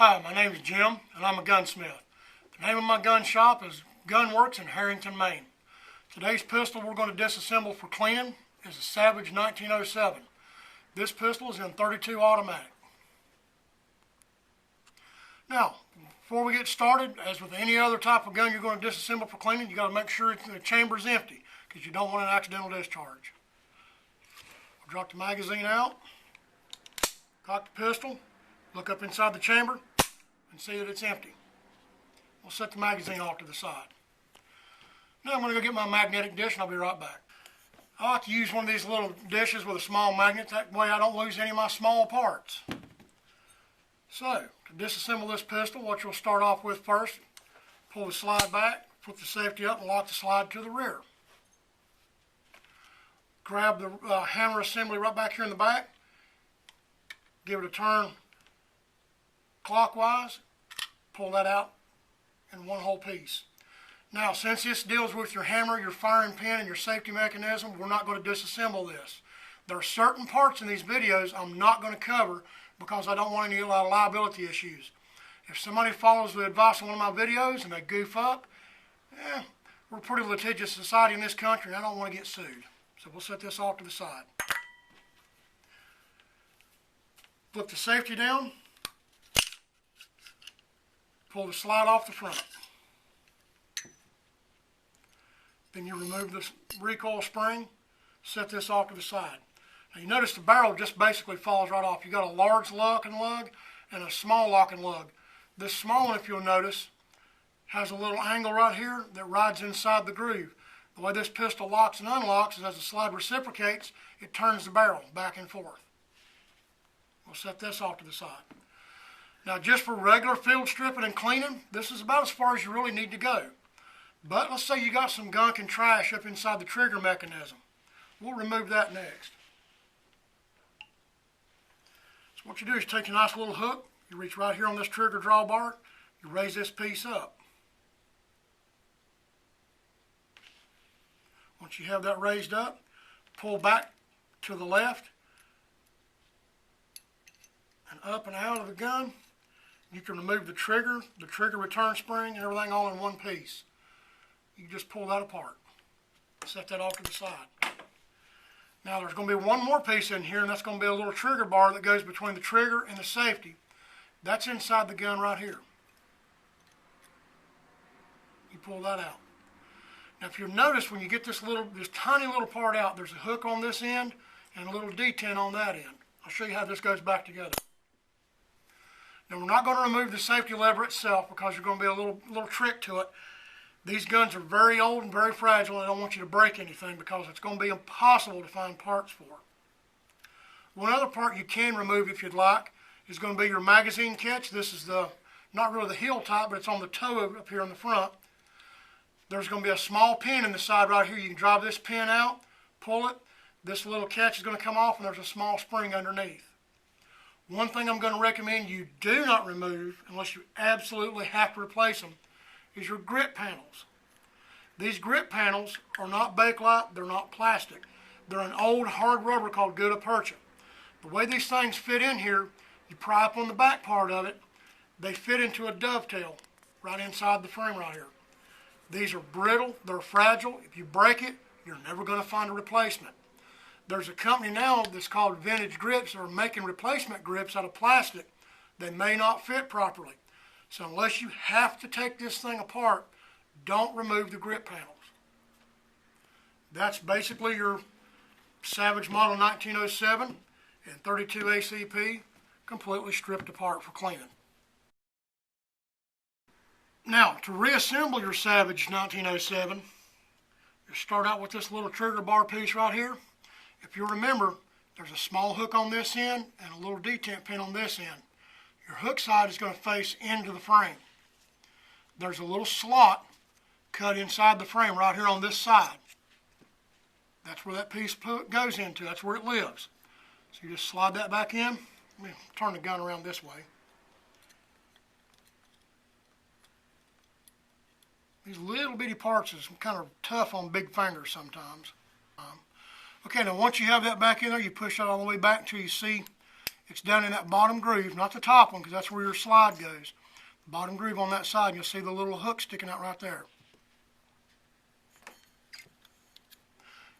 Hi, my name is Jim, and I'm a gunsmith. The name of my gun shop is Gunworks in Harrington, Maine. Today's pistol we're going to disassemble for cleaning is a Savage 1907. This pistol is in .32 automatic. Now, before we get started, as with any other type of gun you're going to disassemble for cleaning, you got to make sure the chamber is empty because you don't want an accidental discharge. We'll drop the magazine out, cock the pistol, look up inside the chamber, and see that it's empty. We'll set the magazine off to the side. Now I'm going to go get my magnetic dish and I'll be right back. I like to use one of these little dishes with a small magnet. That way I don't lose any of my small parts. So, to disassemble this pistol, what you'll start off with first, pull the slide back, put the safety up and lock the slide to the rear. Grab the hammer assembly right back here in the back. Give it a turn clockwise, pull that out in one whole piece. Now, since this deals with your hammer, your firing pin, and your safety mechanism, we're not going to disassemble this. There are certain parts in these videos I'm not going to cover because I don't want any liability issues. If somebody follows the advice on one of my videos and they goof up, we're a pretty litigious society in this country and I don't want to get sued. So we'll set this off to the side. Flip the safety down. Pull the slide off the front. Then you remove this recoil spring, set this off to the side. Now you notice the barrel just basically falls right off. You got a large lock and lug and a small lock and lug. This small one, if you'll notice, has a little angle right here that rides inside the groove. The way this pistol locks and unlocks is as the slide reciprocates, it turns the barrel back and forth. We'll set this off to the side. Now, just for regular field stripping and cleaning, this is about as far as you really need to go. But let's say you got some gunk and trash up inside the trigger mechanism. We'll remove that next. So what you do is take a nice little hook, you reach right here on this trigger drawbar, you raise this piece up. Once you have that raised up, pull back to the left and up and out of the gun. You can remove the trigger return spring, and everything all in one piece. You just pull that apart. Set that off to the side. Now there's going to be one more piece in here, and that's going to be a little trigger bar that goes between the trigger and the safety. That's inside the gun right here. You pull that out. Now if you notice, when you get this tiny little part out, there's a hook on this end and a little detent on that end. I'll show you how this goes back together. Now we're not going to remove the safety lever itself because there's going to be a little trick to it. These guns are very old and very fragile, and I don't want you to break anything because it's going to be impossible to find parts for. One other part you can remove if you'd like is going to be your magazine catch. This is not really the heel type, but it's on the toe up here in the front. There's going to be a small pin in the side right here. You can drive this pin out, pull it. This little catch is going to come off, and there's a small spring underneath. One thing I'm going to recommend you do not remove, unless you absolutely have to replace them, is your grip panels. These grip panels are not Bakelite, they're not plastic. They're an old hard rubber called gutta percha. The way these things fit in here, you pry up on the back part of it, they fit into a dovetail right inside the frame right here. These are brittle, they're fragile. If you break it, you're never going to find a replacement. There's a company now that's called Vintage Grips that are making replacement grips out of plastic. They may not fit properly. So unless you have to take this thing apart, don't remove the grip panels. That's basically your Savage Model 1907 and .32 ACP completely stripped apart for cleaning. Now, to reassemble your Savage 1907, you start out with this little trigger bar piece right here. If you remember, there's a small hook on this end and a little detent pin on this end. Your hook side is going to face into the frame. There's a little slot cut inside the frame right here on this side. That's where that piece goes into. That's where it lives. So you just slide that back in. Let me turn the gun around this way. These little bitty parts is kind of tough on big fingers sometimes. Okay, now once you have that back in there, you push that all the way back until you see it's down in that bottom groove, not the top one, because that's where your slide goes. The bottom groove on that side, you'll see the little hook sticking out right there.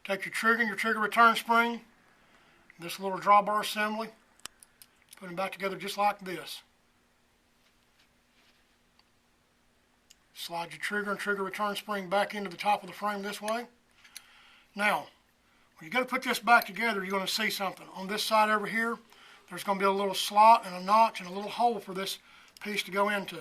Take your trigger and your trigger return spring, this little drawbar assembly, put them back together just like this. Slide your trigger and trigger return spring back into the top of the frame this way. Now, when you go to put this back together, you're going to see something. On this side over here, there's going to be a little slot and a notch and a little hole for this piece to go into.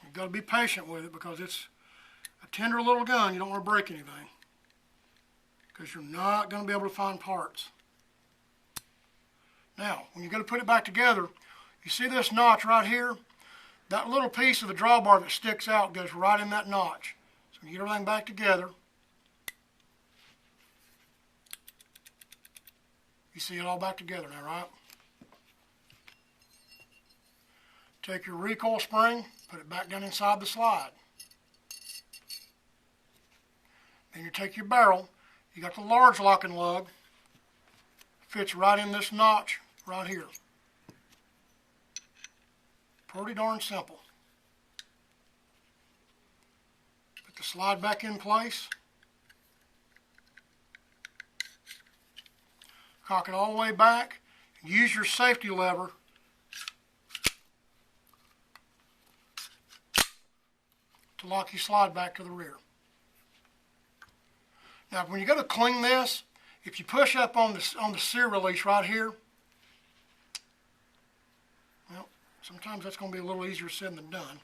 You've got to be patient with it because it's a tender little gun. You don't want to break anything because you're not going to be able to find parts. Now, when you go to put it back together, you see this notch right here? That little piece of the drawbar that sticks out goes right in that notch. So when you get everything back together, you see it all back together now, right? Take your recoil spring, put it back down inside the slide. Then you take your barrel, you got the large locking lug, fits right in this notch right here. Pretty darn simple. Put the slide back in place. Cock it all the way back. Use your safety lever to lock your slide back to the rear. Now when you go to clean this, if you push up on the sear release right here, well, sometimes that's going to be a little easier said than done.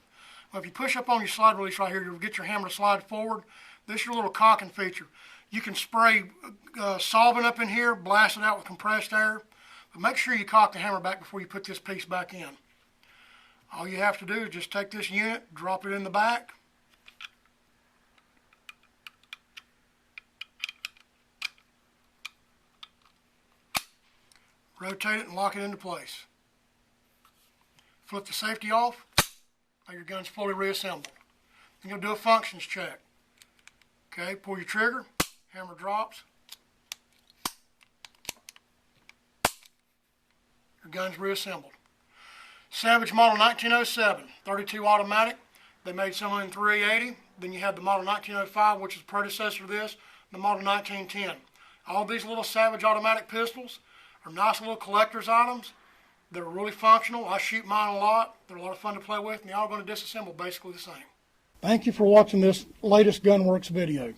Well, if you push up on your slide release right here, you'll get your hammer to slide forward. This is your little cocking feature. You can spray solvent up in here, blast it out with compressed air, but make sure you cock the hammer back before you put this piece back in. All you have to do is just take this unit, drop it in the back, rotate it and lock it into place. Flip the safety off, now your gun's fully reassembled. Then you'll do a functions check. Okay, pull your trigger, hammer drops, your gun's reassembled. Savage model 1907, 32 automatic. They made some in 380. Then you have the model 1905, which is the predecessor to this, the model 1910. All these little Savage automatic pistols are nice little collector's items. They're really functional. I shoot mine a lot. They're a lot of fun to play with, and they're all going to disassemble basically the same. Thank you for watching this latest Gunworks video.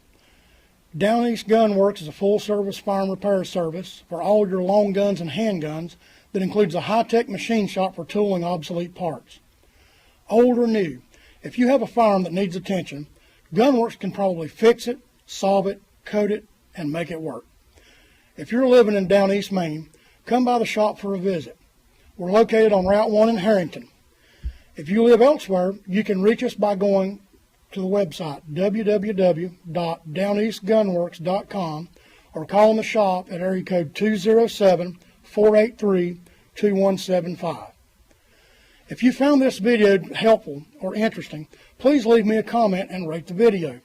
Down East Gunworks is a full-service firearm repair service for all your long guns and handguns that includes a high-tech machine shop for tooling obsolete parts. Old or new, if you have a firearm that needs attention, Gunworks can probably fix it, solve it, coat it, and make it work. If you're living in Down East Maine, come by the shop for a visit. We're located on Route 1 in Harrington. If you live elsewhere, you can reach us by going to the website www.downeastgunworks.com or call in the shop at area code 207-483-2175. If you found this video helpful or interesting, please leave me a comment and rate the video.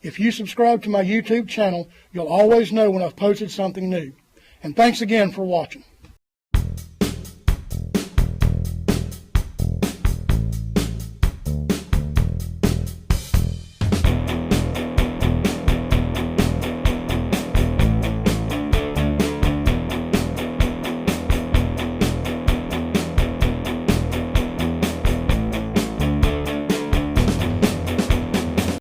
If you subscribe to my YouTube channel, you'll always know when I've posted something new. And thanks again for watching.